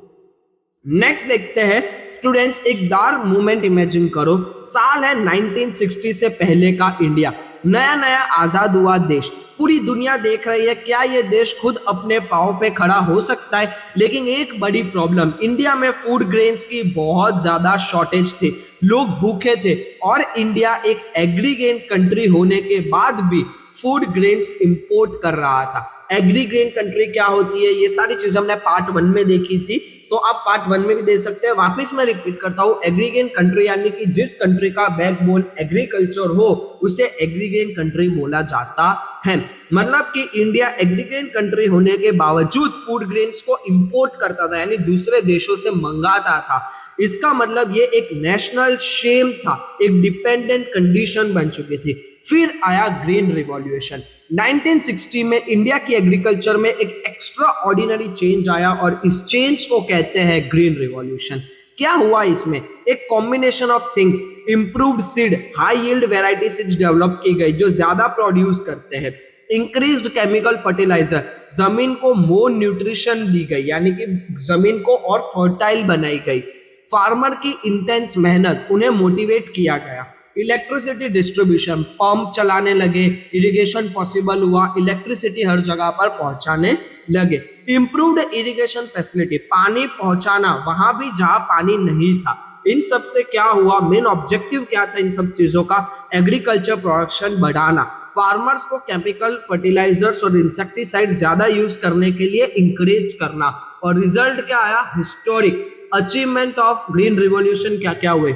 Next देखते हैं स्टूडेंट्स, एक डार्क मूवमेंट इमेजिन करो। साल है 1960 से पहले का इंडिया, नया नया आजाद हुआ देश, पूरी दुनिया देख रही है क्या ये देश खुद अपने पांव पे खड़ा हो सकता है। लेकिन एक बड़ी प्रॉब्लम, इंडिया में फूड ग्रेन्स की बहुत ज्यादा शॉर्टेज थी, लोग भूखे थे, और इंडिया एक एग्रीगेन कंट्री होने के बाद भी फूड ग्रेन्स इंपोर्ट कर रहा था। एग्रीगेन कंट्री क्या होती है, ये सारी चीजें हमने पार्ट 1 में देखी थी, तो आप पार्ट 1 में भी देख सकते हैं। वापस मैं रिपीट करता हूँ, एग्रीगेन कंट्री यानी कि जिस कंट्री का बैकबोन एग्रीकल्चर हो उसे एग्रीगेन कंट्री बोला जाता है। मतलब कि इंडिया एग्रीगेन कंट्री होने के बावजूद फूड ग्रेन्स को इंपोर्ट करता था, यानी दूसरे देशों से मंगाता था। इसका मतलब ये एक नेशनल शेम था, एक डिपेंडेंट कंडीशन बन चुकी थी। फिर आया ग्रीन रिवॉल्यूशन। 1960 में इंडिया की एग्रीकल्चर में एक एक्स्ट्रा ऑर्डिनरी चेंज आया, और इस चेंज को कहते हैं ग्रीन रिवॉल्यूशन। क्या हुआ इसमें, एक combination of things, improved seed, high yield variety seeds develop की गई जो ज्यादा प्रोड्यूस करते हैं, इंक्रीज्ड केमिकल फर्टिलाइजर, जमीन को मोर न्यूट्रिशन दी गई, यानी कि जमीन को और फर्टाइल बनाई गई, फार्मर की इंटेंस मेहनत, उन्हें मोटिवेट किया गया, इलेक्ट्रिसिटी डिस्ट्रीब्यूशन, पंप चलाने लगे, इरिगेशन पॉसिबल हुआ, इलेक्ट्रिसिटी हर जगह पर पहुंचाने लगे, इंप्रूव्ड इरिगेशन फैसिलिटी, पानी पहुंचाना वहां भी जहां पानी नहीं था। इन सब से क्या हुआ, मेन ऑब्जेक्टिव क्या था इन सब चीजों का, एग्रीकल्चर प्रोडक्शन बढ़ाना, फार्मर्स को केमिकल फर्टिलाइजर्स और इंसेक्टिसाइड ज्यादा यूज करने के लिए इंकरेज करना। और रिजल्ट क्या आया, historic achievement of green revolution क्या क्या हुए,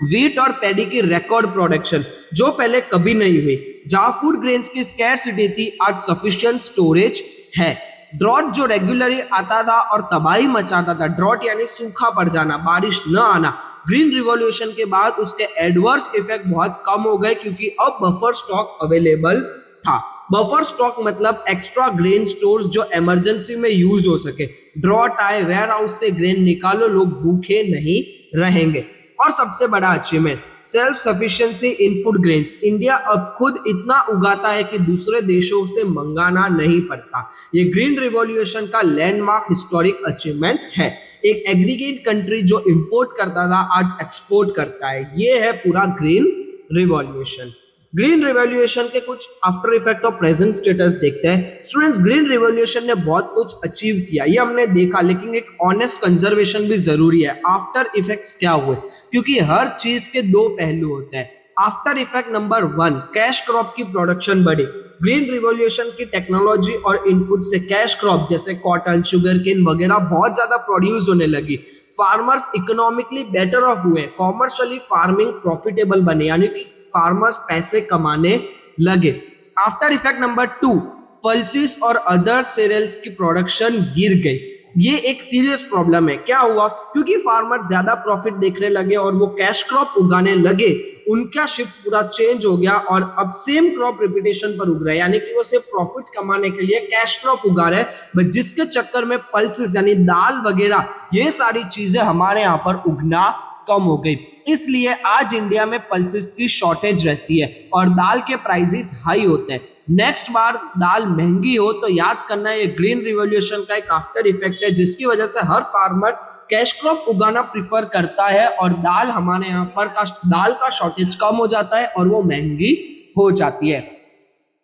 वीट और पैडी की रिकॉर्ड प्रोडक्शन जो पहले कभी नहीं हुई, जहां फूड ग्रेन्स की स्कैरसिटी थी आज सफिशिएंट स्टोरेज है, ड्रॉट जो रेगुलरली आता था और तबाही मचाता था, ड्रॉट यानी सूखा पड़ जाना, बारिश न आना, ग्रीन रिवॉल्यूशन के बाद उसके एडवर्स इफेक्ट बहुत कम हो गए क्योंकि अब बफर स्टॉक अवेलेबल था। बफर स्टॉक मतलब एक्स्ट्रा ग्रेन स्टोर्स जो इमरजेंसी में यूज हो सके, ड्रॉट आए, वेयर हाउस से ग्रेन निकालो, लोग भूखे नहीं रहेंगे। और सबसे बड़ा अचीवमेंट, सेल्फ सफिशिएंसी इन फूड ग्रेन्स, इंडिया अब खुद इतना उगाता है कि दूसरे देशों से मंगाना नहीं पड़ता। ये ग्रीन रिवॉल्यूशन का लैंडमार्क हिस्टोरिक अचीवमेंट है। एक एग्रीगेट कंट्री जो इंपोर्ट करता था आज एक्सपोर्ट करता है, ये है पूरा ग्रीन रिवॉल्यूशन। ग्रीन रिवॉल्यूशन के कुछ आफ्टर इफेक्ट और प्रेजेंट स्टेटस देखते हैं। स्टूडेंट्स, ग्रीन रिवॉल्यूशन ने बहुत कुछ अचीव किया, ये हमने देखा, लेकिन एक ऑनेस्ट कंजर्वेशन भी जरूरी है। आफ्टर इफेक्ट्स क्या हुए, क्योंकि हर चीज के दो पहलू होते हैं। After effect number 1, cash crop की प्रोडक्शन बढ़ी। ग्रीन रिवॉल्यूशन की टेक्नोलॉजी और इनपुट से कैश क्रॉप जैसे कॉटन, शुगर केन वगैरह बहुत ज्यादा प्रोड्यूस होने लगी। फार्मर्स इकोनॉमिकली बेटर ऑफ हुए, कॉमर्शियली फार्मिंग प्रॉफिटेबल बने, यानी कि फार्मर्स पैसे कमाने लगे। आफ्टर इफेक्ट नंबर 2, पल्सेस और अदर सीरियल्स की प्रोडक्शन गिर गई। ये एक सीरियस प्रॉब्लम है। क्या हुआ, क्योंकि फार्मर ज्यादा प्रॉफिट देखने लगे और वो कैश क्रॉप उगाने लगे, उनका शिफ्ट पूरा चेंज हो गया और अब सेम क्रॉप रिपीटेशन पर उग रहे हैं, यानी कि वो सिर्फ प्रॉफिट कमाने के लिए कैश क्रॉप उगा रहे हैं, बट जिसके चक्कर में पल्सेस यानी दाल वगैरह ये सारी चीजें हमारे यहाँ पर उगना कम हो गई। इसलिए आज इंडिया में पल्सेस की शॉर्टेज रहती है और दाल के प्राइसेस हाई होते हैं। नेक्स्ट बार दाल महंगी हो तो याद करना ये ग्रीन रिवॉल्यूशन का एक आफ्टर इफेक्ट है, जिसकी वजह से हर फार्मर कैश क्रॉप उगाना प्रिफर करता है और दाल हमारे यहाँ पर दाल का शॉर्टेज कम हो जाता है और वो महंगी हो जाती है।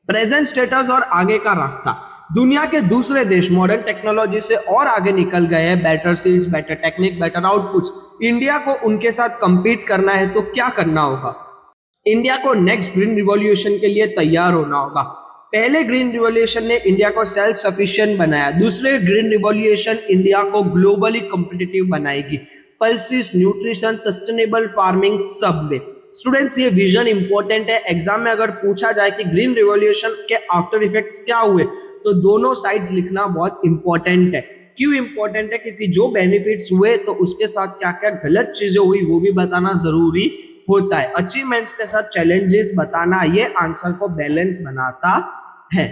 प्रेजेंट स्टेटस और आगे का रास्ता, दुनिया के दूसरे देश मॉडर्न टेक्नोलॉजी से और आगे निकल गए हैं, better seeds, better technique, better outputs. India को उनके साथ कंपीट करना है तो क्या करना होगा, इंडिया को नेक्स्ट ग्रीन रिवॉल्यूशन के लिए तैयार होना होगा। पहले ग्रीन रिवॉल्यूशन ने इंडिया को सेल्फ सफिशिएंट बनाया, दूसरे ग्रीन रिवॉल्यूशन इंडिया को ग्लोबली कॉम्पिटिटिव बनाएगी। पल्सेस, न्यूट्रिशन, सस्टेनेबल फार्मिंग सब में। स्टूडेंट्स ये विजन इंपॉर्टेंट है, एग्जाम में अगर पूछा जाए कि ग्रीन रिवॉल्यूशन के आफ्टर इफेक्ट्स क्या हुए तो दोनों साइड्स लिखना बहुत इंपॉर्टेंट है। क्यों इंपॉर्टेंट है? क्योंकि जो बेनिफिट्स हुए तो उसके साथ क्या क्या गलत चीजें हुई वो भी बताना जरूरी होता है। अचीवमेंट्स के साथ चैलेंजेस बताना ये आंसर को बैलेंस बनाता है।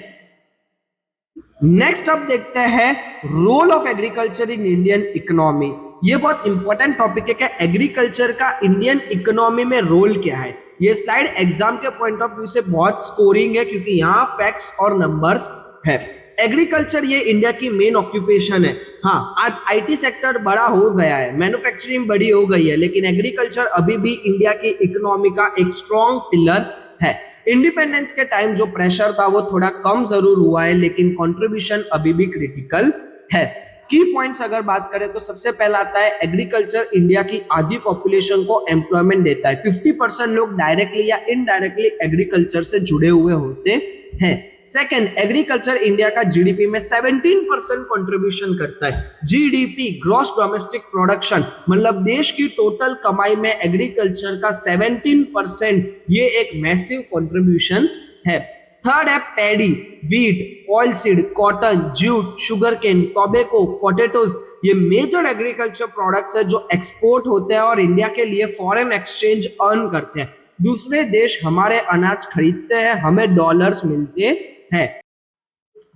नेक्स्ट अब देखते हैं role of agriculture in Indian economy. ये बहुत इंपॉर्टेंट टॉपिक है कि एग्रीकल्चर का इंडियन इकोनॉमी में रोल क्या है। ये स्लाइड एग्जाम के पॉइंट ऑफ व्यू से बहुत स्कोरिंग है क्योंकि यहाँ फैक्ट्स और नंबर्स है। एग्रीकल्चर ये इंडिया की मेन ऑक्यूपेशन है। हाँ, आज आईटी सेक्टर बड़ा हो गया है, मैन्युफैक्चरिंग बड़ी हो गई है, लेकिन एग्रीकल्चर अभी भी इंडिया की इकोनॉमी का एक स्ट्रॉन्ग पिलर है। इंडिपेंडेंस के टाइम जो प्रेशर था वो थोड़ा कम जरूर हुआ है, लेकिन कंट्रीब्यूशन अभी भी क्रिटिकल है। की पॉइंट्स अगर बात करें तो सबसे पहला आता है एग्रीकल्चर इंडिया की आधी पॉपुलेशन को एम्प्लॉयमेंट देता है। 50% लोग डायरेक्टली या इनडायरेक्टली एग्रीकल्चर से जुड़े हुए होते हैं। सेकेंड, एग्रीकल्चर इंडिया का जीडीपी में 17% कंट्रीब्यूशन करता है। जीडीपी ग्रॉस डोमेस्टिक प्रोडक्शन मतलब देश की टोटल कमाई में एग्रीकल्चर का 17% ये एक मैसिव कंट्रीब्यूशन है। थर्ड है paddy, wheat, oil seed, cotton, jute, sugar cane, tobacco, potatoes ये मेजर एग्रीकल्चर प्रोडक्ट्स है जो एक्सपोर्ट होते हैं और इंडिया के लिए फॉरेन एक्सचेंज अर्न करते हैं। दूसरे देश हमारे अनाज खरीदते हैं, हमें डॉलर्स मिलते हैं।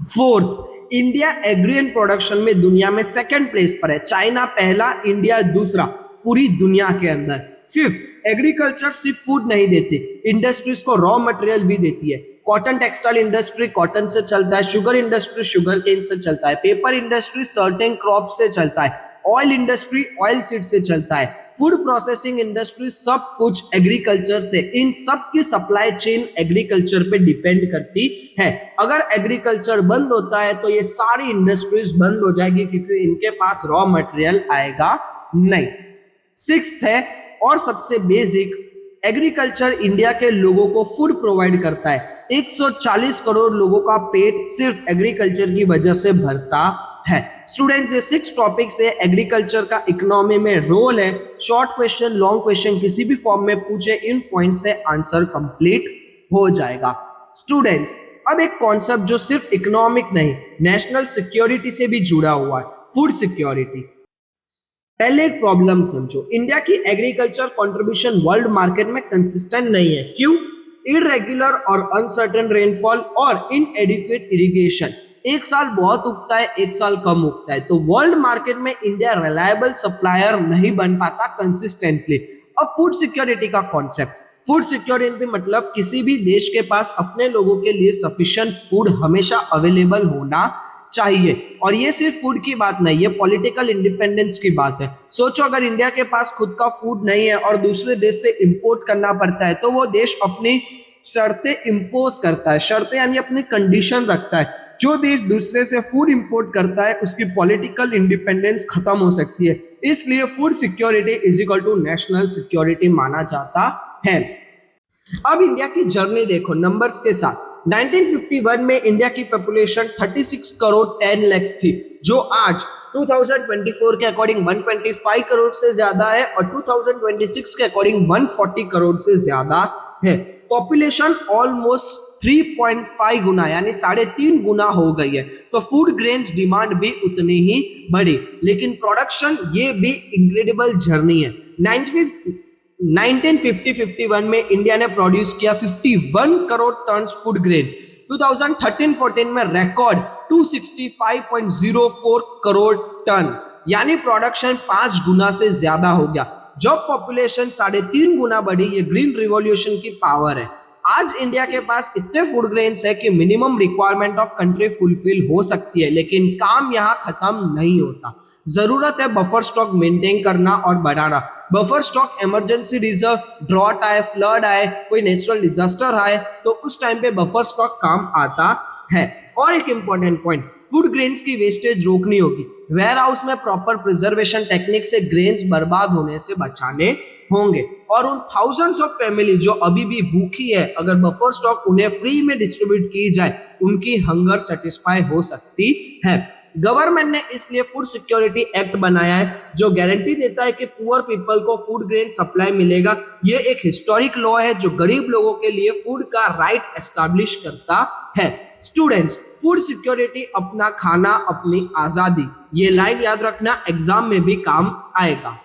फोर्थ, इंडिया एग्रीन प्रोडक्शन में दुनिया में सेकंड प्लेस पर है। चाइना पहला, इंडिया दूसरा पूरी दुनिया के अंदर। फिफ्थ, एग्रीकल्चर सिर्फ फूड नहीं देती, इंडस्ट्रीज को रॉ मटेरियल भी देती है। कॉटन टेक्सटाइल इंडस्ट्री कॉटन से चलता है, शुगर इंडस्ट्री शुगर केन से चलता है, पेपर इंडस्ट्री सर्टेन क्रॉप से चलता है, ऑयल इंडस्ट्री ऑयल सीड से चलता है, फूड प्रोसेसिंग इंडस्ट्री सब कुछ एग्रीकल्चर से। इन सब की सप्लाई चेन एग्रीकल्चर पे डिपेंड करती है। अगर एग्रीकल्चर बंद होता है तो ये सारी इंडस्ट्रीज बंद हो जाएगी क्योंकि इनके पास रॉ मटेरियल आएगा नहीं। सिक्स्थ है और सबसे बेसिक, एग्रीकल्चर इंडिया के लोगों को फूड प्रोवाइड करता है। 140 करोड़ लोगों का पेट सिर्फ एग्रीकल्चर की वजह से भरता है। स्टूडेंट्स ये 6 टॉपिक से एग्रीकल्चर का इकोनॉमी में रोल है। शॉर्ट क्वेश्चन लॉन्ग क्वेश्चन किसी भी फॉर्म में पूछे, इन पॉइंट से आंसर कंप्लीट हो जाएगा। स्टूडेंट्स अब एक कॉन्सेप्ट जो सिर्फ इकोनॉमिक नहीं नेशनल सिक्योरिटी से भी जुड़ा हुआ है, फूड सिक्योरिटी। पहले एक प्रॉब्लम समझो, इंडिया की एग्रीकल्चर कंट्रीब्यूशन वर्ल्ड मार्केट में कंसिस्टेंट नहीं है। क्यों? इरेगुलर और अनसर्टेन रेनफॉल और इनएडिक्वेट इरिगेशन। एक साल बहुत उगता है, एक साल कम उगता है, तो वर्ल्ड मार्केट में इंडिया रिलायबल सप्लायर नहीं बन पाता कंसिस्टेंटली। अब फूड सिक्योरिटी का कॉन्सेप्ट, फूड सिक्योरिटी मतलब किसी भी देश के पास अपने लोगों के लिए सफिशिएंट फूड हमेशा अवेलेबल होना चाहिए। और ये सिर्फ फूड की बात नहीं, ये पॉलिटिकल इंडिपेंडेंस की बात है। सोचो अगर इंडिया के पास खुद का फूड नहीं है और दूसरे देश से इंपोर्ट करना पड़ता है तो वो देश अपनी शर्तें इंपोज करता है। शर्तें यानी अपनी कंडीशन रखता है। जो देश दूसरे से फूड इंपोर्ट करता है उसकी पॉलिटिकल इंडिपेंडेंस खत्म हो सकती है। इसलिए food security is equal to national security माना जाता है। अब इंडिया की जर्नी देखो नंबर्स के साथ। 1951 में इंडिया की पॉपुलेशन 36 करोड़ 10 लाख थी, जो आज 2024 के अकॉर्डिंग 125 करोड़ से ज्यादा है और 2026 के अकॉर्डिंग 140 करोड़ से ज्यादा है। पॉपुलेशन ऑलमोस्ट 3.5 गुना यानी 3.5 गुना हो गई है, तो फूड ग्रेन्स डिमांड भी उतनी ही बढ़ी, लेकिन प्रोडक्शन ये भी इनक्रेडिबल जर्नी है। 1950-51 में इंडिया ने प्रोड्यूस किया 51 करोड़ टन फूड ग्रेन। 2013-14 में रिकॉर्ड 265.04 करोड़ टन, यानी प्रोडक्शन 5 गुना से ज्यादा हो गया। जब पॉपुलेशन 3.5 गुना बढ़ी, ये ग्रीन रिवॉल्यूशन की पावर है। आज इंडिया के पास इतने फूड ग्रेन्स है कि minimum requirement of country fulfil हो सकती है, लेकिन काम यहाँ खत्म नहीं होता। जरूरत है बफर स्टॉक मेंटेन करना और बढ़ाना। Buffer stock emergency reserve, drought आए, फ्लड आए, कोई नेचुरल डिजास्टर आए तो उस टाइम पे बफर स्टॉक काम आता है। और एक इंपॉर्टेंट पॉइंट, फूड ग्रेन्स की वेस्टेज रोकनी होगी। वेयर हाउस में प्रॉपर प्रिजर्वेशन टेक्निक से ग्रेन्स बर्बाद होने से बचाने होंगे। और उन थाउजेंड्स ऑफ फैमिली जो अभी भी भूखी है, अगर बफर स्टॉक उन्हें फ्री में डिस्ट्रीब्यूट की जाए, उनकी हंगर सेटिस्फाई हो सकती है। गवर्नमेंट ने इसलिए फूड सिक्योरिटी एक्ट बनाया है जो गारंटी देता है कि पुअर पीपल को फूड ग्रेन सप्लाई मिलेगा। ये एक हिस्टोरिक लॉ है जो गरीब लोगों के लिए फूड का राइट एस्टैब्लिश करता है। स्टूडेंट्स, फूड सिक्योरिटी अपना खाना अपनी आजादी, ये लाइन याद रखना, एग्जाम में भी काम आएगा।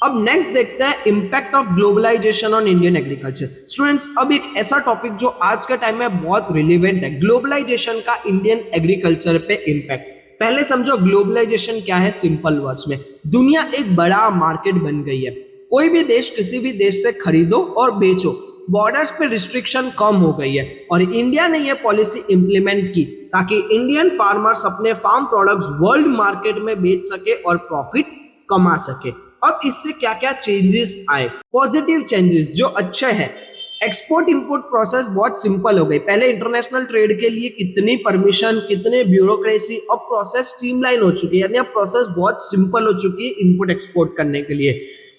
अब नेक्स्ट देखते हैं impact of globalisation on Indian agriculture. Students, अब एक ऐसा टॉपिक जो आज के टाइम में बहुत रिलेवेंट है, ग्लोबलाइजेशन का इंडियन एग्रीकल्चर पे इंपैक्ट। पहले समझो ग्लोबलाइजेशन क्या है सिंपल वर्ड्स में। दुनिया एक बड़ा मार्केट बन गई है। कोई भी देश किसी भी देश से खरीदो और बेचो, बॉर्डर्स पे रिस्ट्रिक्शन कम हो गई है और इंडिया ने ये पॉलिसी इंप्लीमेंट की ताकि इंडियन फार्मर्स अपने फार्म प्रोडक्ट्स वर्ल्ड मार्केट में बेच सके और प्रॉफिट कमा सके। अब इससे क्या क्या चेंजेस आए, पॉजिटिव चेंजेस जो अच्छे हैं। एक्सपोर्ट इंपोर्ट प्रोसेस बहुत सिंपल हो गई। पहले इंटरनेशनल ट्रेड के लिए कितनी परमिशन, कितने ब्यूरोक्रेसी, अब प्रोसेस स्ट्रीमलाइन हो चुकी है, यानी अब प्रोसेस बहुत सिंपल हो चुकी है इंपोर्ट एक्सपोर्ट करने के लिए।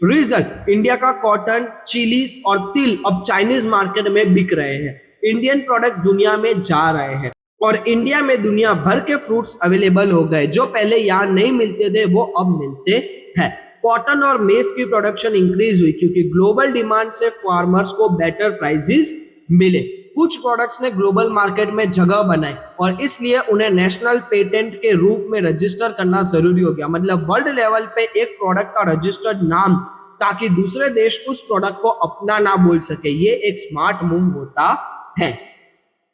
रिजल्ट, इंडिया का कॉटन, चिलीज और तिल अब चाइनीज मार्केट में बिक रहे हैं। इंडियन प्रोडक्ट्स दुनिया में जा रहे हैं और इंडिया में दुनिया भर के फ्रूट्स अवेलेबल हो गए जो पहले यहाँ नहीं मिलते थे, वो अब मिलते हैं। कॉटन और मेज की प्रोडक्शन इंक्रीज हुई क्योंकि ग्लोबल डिमांड से फार्मर्स को बेटर प्राइसेस मिले। कुछ प्रोडक्ट्स ने ग्लोबल मार्केट में जगह बनाई और इसलिए उन्हें नेशनल पेटेंट के रूप में रजिस्टर करना जरूरी हो गया। मतलब वर्ल्ड लेवल पे एक प्रोडक्ट का रजिस्टर्ड नाम, ताकि दूसरे देश उस प्रोडक्ट को अपना ना बोल सके। ये एक स्मार्ट मूव होता है।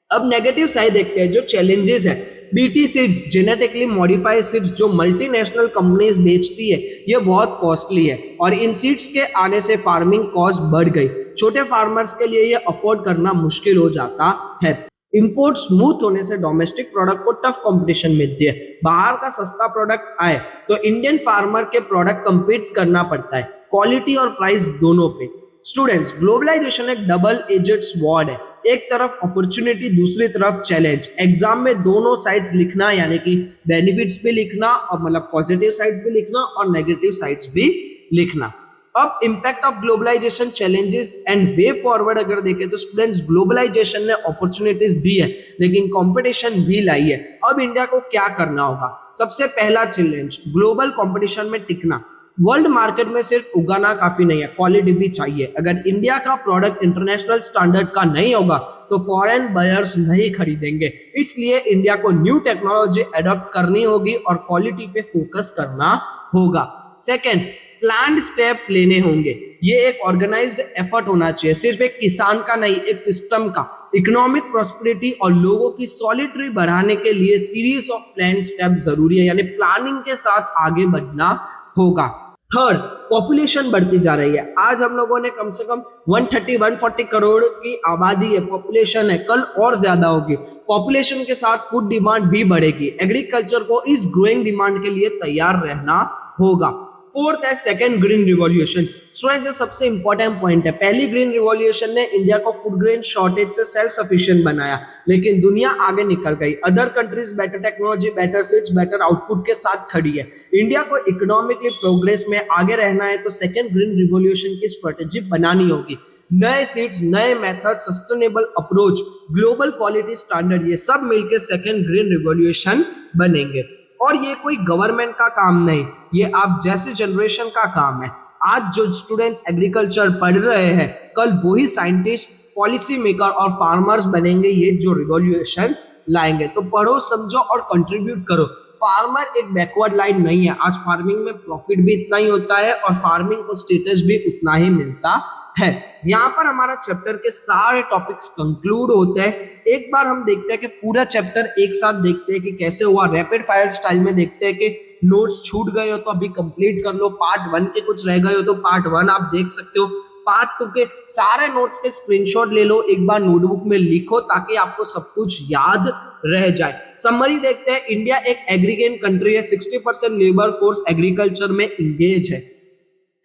अब नेगेटिव साइड देखते हैं, जो चैलेंजेस है। BT seeds, genetically modified seeds जो मल्टीनेशनल कंपनीज बेचती है, ये बहुत कॉस्टली है और इन सीड्स के आने से फार्मिंग कॉस्ट बढ़ गई। छोटे फार्मर्स के लिए ये अफोर्ड करना मुश्किल हो जाता है। इंपोर्ट स्मूथ होने से डोमेस्टिक प्रोडक्ट को टफ कंपटीशन मिलती है। बाहर का सस्ता प्रोडक्ट आए तो इंडियन फार्मर के प्रोडक्ट कंपीट करना पड़ता है, क्वालिटी और प्राइस दोनों पे। स्टूडेंट्स, ग्लोबलाइजेशन एक डबल एजेड स्वॉर्ड है। एक तरफ अपॉर्चुनिटी, दूसरी तरफ चैलेंज। एग्जाम में दोनों साइड्स लिखना, यानी कि बेनिफिट्स भी लिखना और मतलब पॉजिटिव साइड्स भी लिखना और नेगेटिव साइड्स भी लिखना। अब impact of globalisation, challenges and way forward अगर देखें तो स्टूडेंट्स, ग्लोबलाइजेशन ने अपॉर्चुनिटीज दी है लेकिन कंपटीशन भी लाई है। अब इंडिया को क्या करना होगा? सबसे पहला चैलेंज, ग्लोबल कंपटीशन में टिकना। वर्ल्ड मार्केट में सिर्फ उगाना काफी नहीं है, क्वालिटी भी चाहिए। अगर इंडिया का प्रोडक्ट इंटरनेशनल स्टैंडर्ड का नहीं होगा तो फॉरेन बायर्स नहीं खरीदेंगे। इसलिए इंडिया को न्यू टेक्नोलॉजी अडॉप्ट करनी होगी और क्वालिटी पे फोकस करना होगा। सेकेंड, प्लान्ड स्टेप लेने होंगे। ये एक ऑर्गेनाइज्ड एफर्ट होना चाहिए, सिर्फ एक किसान का नहीं, एक सिस्टम का। इकोनॉमिक प्रॉस्पेरिटी और लोगों की सॉलिटरी बढ़ाने के लिए सीरीज ऑफ प्लान स्टेप जरूरी है, यानी प्लानिंग के साथ आगे बढ़ना होगा। थर्ड, पॉपुलेशन बढ़ती जा रही है। आज हम लोगों ने कम से कम 130-140 करोड़ की आबादी है, पॉपुलेशन है, कल और ज्यादा होगी। पॉपुलेशन के साथ फूड डिमांड भी बढ़ेगी। एग्रीकल्चर को इस ग्रोइंग डिमांड के लिए तैयार रहना होगा। फोर्थ है सेकेंड ग्रीन रिवॉल्यूशन। स्टूडेंट्स, ये सबसे इंपॉर्टेंट पॉइंट है। पहली ग्रीन रिवॉल्यूशन ने इंडिया को फूड ग्रेन शॉर्टेज से सेल्फ सफिशिएंट बनाया, लेकिन दुनिया आगे निकल गई। Other countries better technology, better seeds, better output के साथ खड़ी है। इंडिया को इकोनॉमिकली प्रोग्रेस में आगे रहना है तो सेकेंड ग्रीन रिवॉल्यूशन की स्ट्रेटेजी बनानी होगी। नए सीड्स, नए method, sustainable approach, global quality standard, ये सब मिलकर सेकेंड ग्रीन रिवॉल्यूशन बनेंगे। और ये कोई गवर्नमेंट का काम नहीं, ये आप जैसे जनरेशन का काम है। आज जो स्टूडेंट्स एग्रीकल्चर पढ़ रहे हैं, कल वही साइंटिस्ट, पॉलिसी मेकर और फार्मर्स बनेंगे, ये जो रिवॉल्यूशन लाएंगे। तो पढ़ो, समझो और कंट्रीब्यूट करो। फार्मर एक बैकवर्ड लाइन नहीं है। आज फार्मिंग में प्रॉफिट भी इतना ही होता है और फार्मिंग को स्टेटस भी उतना ही मिलता है। यहाँ पर हमारा चैप्टर के सारे टॉपिक्स कंक्लूड होते हैं। एक बार हम देखते हैं कि पूरा चैप्टर एक साथ देखते हैं कि कैसे हुआ। रैपिड फायर स्टाइल में देखते हैं कि नोट्स छूट गए हो तो अभी कंप्लीट कर लो, पार्ट 1 के कुछ रह गए हो तो पार्ट 1 आप देख सकते हो, पार्ट 2 के सारे नोट्स के स्क्रीनशॉट ले लो, एक बार नोटबुक में लिखो ताकि आपको सब कुछ याद रह जाए। समरी देखते हैं। इंडिया एक एग्रीगेट कंट्री है, 60% लेबर फोर्स एग्रीकल्चर में इंगेज है।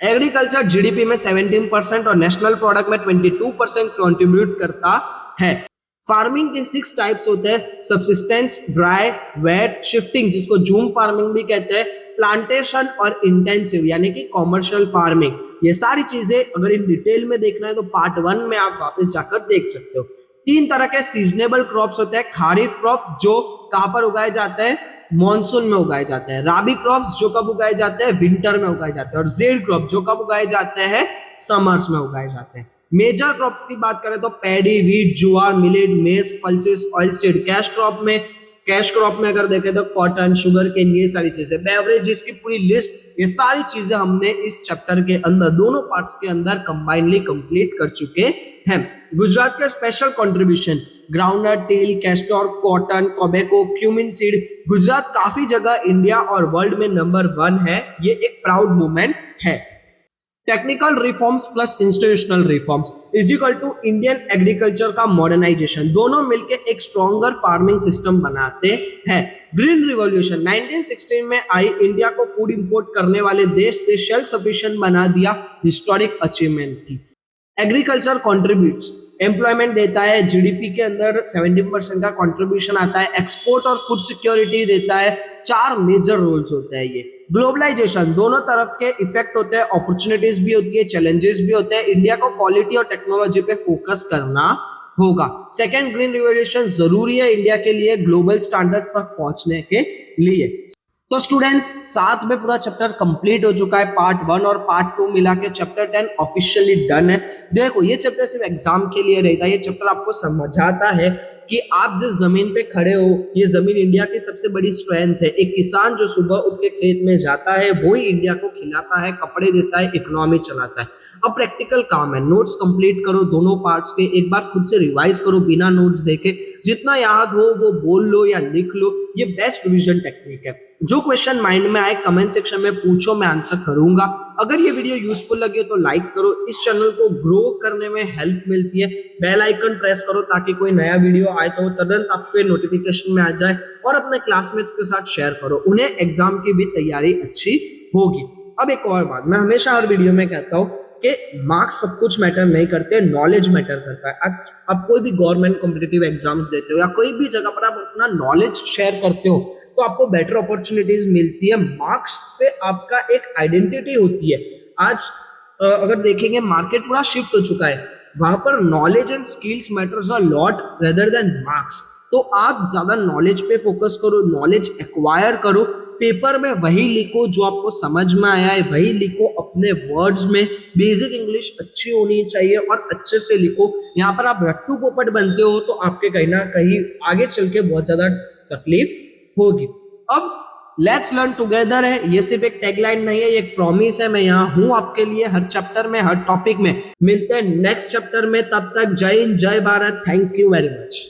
एग्रीकल्चर जीडीपी में 17% और नेशनल प्रोडक्ट में 22% कंट्रीब्यूट करता है। फार्मिंग के 6 टाइप्स होते हैं, सबसिस्टेंस, ड्राई, वेट, शिफ्टिंग जिसको जूम फार्मिंग भी कहते हैं, प्लांटेशन और इंटेंसिव यानी कि कॉमर्शियल फार्मिंग। ये सारी चीजें अगर इन डिटेल में देखना है तो पार्ट 1 में आप वापस जाकर देख सकते हो। तीन तरह के सीजनेबल क्रॉप्स होते हैं। खारिफ क्रॉप जो कहां पर उगाए जाते हैं, मॉनसून में उगाए जाते हैं। राबी क्रॉप्स जो कब उगाए जाते हैं, विंटर में उगाए जाते हैं। और ज़ेड क्रॉप जो कब उगाए जाते हैं, समर्स में उगाए जाते हैं। मेजर क्रॉप्स की बात करें तो पैडी, व्हीट, ज्वार, मिलेट, मेज, पल्सेस, ऑयलसीड। कैश क्रॉप में अगर देखें तो कॉटन, शुगर केन, ये सारी चीजें। बेवरेजेस की पूरी लिस्ट, ये सारी चीजें हमने इस चैप्टर के अंदर दोनों पार्ट्स के अंदर कंबाइनली कंप्लीट कर चुके हैं। गुजरात का स्पेशल कंट्रीब्यूशन, ग्राउंडनट, टेल, castor, cotton, tobacco, cumin seed. Gujarat काफी जगह इंडिया और वर्ल्ड में नंबर 1 है। ये एक प्राउड मोमेंट है। Technical reforms plus institutional reforms is equal to Indian agriculture का मॉडर्नाइजेशन। दोनों मिलकर एक स्ट्रॉन्गर फार्मिंग सिस्टम बनाते हैं। ग्रीन रिवॉल्यूशन 1916 में आई, इंडिया को फूड इंपोर्ट करने वाले देश से सेल्फ सफिशिएंट बना दिया, हिस्टोरिक अचीवमेंट थी। एग्रीकल्चर कंट्रीब्यूट्स, एम्प्लॉयमेंट देता है, जीडीपी के अंदर 70% का कंट्रीब्यूशन आता है, एक्सपोर्ट और फूड सिक्योरिटी देता है। 4 मेजर रोल्स होते हैं ये। ग्लोबलाइजेशन, दोनों तरफ के इफेक्ट होते हैं, अपॉर्चुनिटीज भी होती है, चैलेंजेस भी होते हैं। इंडिया को क्वालिटी और टेक्नोलॉजी पे फोकस करना होगा। सेकेंड, ग्रीन रिवॉल्यूशन जरूरी है इंडिया के लिए ग्लोबल स्टैंडर्ड्स तक पहुंचने के लिए। तो स्टूडेंट्स, साथ में पूरा चैप्टर कंप्लीट हो चुका है। पार्ट 1 और पार्ट 2 मिला के चैप्टर 10 ऑफिशियली डन है। देखो, ये चैप्टर सिर्फ एग्जाम के लिए रहता है। ये चैप्टर आपको समझाता है कि आप जिस जमीन पे खड़े हो, ये जमीन इंडिया की सबसे बड़ी स्ट्रेंथ है। एक किसान जो सुबह उठ के खेत में जाता है, वही इंडिया को खिलाता है, कपड़े देता है, इकोनॉमी चलाता है। अब प्रैक्टिकल काम है। नोट्स कंप्लीट करो दोनों पार्ट्स के, एक बार खुद से रिवाइज करो बिना नोट्स देखे। जितना याद हो वो बोल लो या लिख लो, ये बेस्ट रिवीजन टेक्निक है। जो क्वेश्चन माइंड में आए कमेंट सेक्शन में पूछो, मैं आंसर करूंगा। अगर ये वीडियो यूजफुल लगे तो लाइक करो, इस चैनल को ग्रो करने में हेल्प मिलती है। बेल आइकन प्रेस करो ताकि कोई नया वीडियो आए तो वो तुरंत आपके नोटिफिकेशन में आ जाए। और अपने क्लासमेट्स के साथ शेयर करो, उन्हें एग्जाम की भी तैयारी अच्छी होगी। अब एक और बात, मैं हमेशा हर वीडियो में कहता हूँ कि मार्क्स सब कुछ मैटर नहीं करते, नॉलेज मैटर करता है। अब कोई भी गवर्नमेंट कॉम्पिटिटिव एग्जाम्स देते हो या कोई भी जगह पर आप अपना नॉलेज शेयर करते हो तो आपको बेटर अपॉर्चुनिटीज मिलती है। मार्क्स से आपका एक आइडेंटिटी होती है। आज अगर देखेंगे मार्केट पूरा शिफ्ट हो चुका है, वहां पर knowledge and skills matters a lot rather than marks. तो आप ज्यादा नॉलेज पे फोकस करो, नॉलेज एक्वायर करो। पेपर में वही लिखो जो आपको समझ में आया है, वही लिखो अपने वर्ड्स में। बेसिक इंग्लिश अच्छी होनी चाहिए और अच्छे से लिखो। यहाँ पर आप रट्टू पोपट बनते हो तो आपके कहीं ना कहीं आगे चल के बहुत ज्यादा तकलीफ होगी। अब लेट्स लर्न टुगेदर है, ये सिर्फ एक टैगलाइन नहीं है, ये एक प्रॉमिस है। मैं यहाँ हूँ आपके लिए हर चैप्टर में, हर टॉपिक में। मिलते हैं नेक्स्ट चैप्टर में, तब तक जय हिंद, जय Bharat. Thank you very much.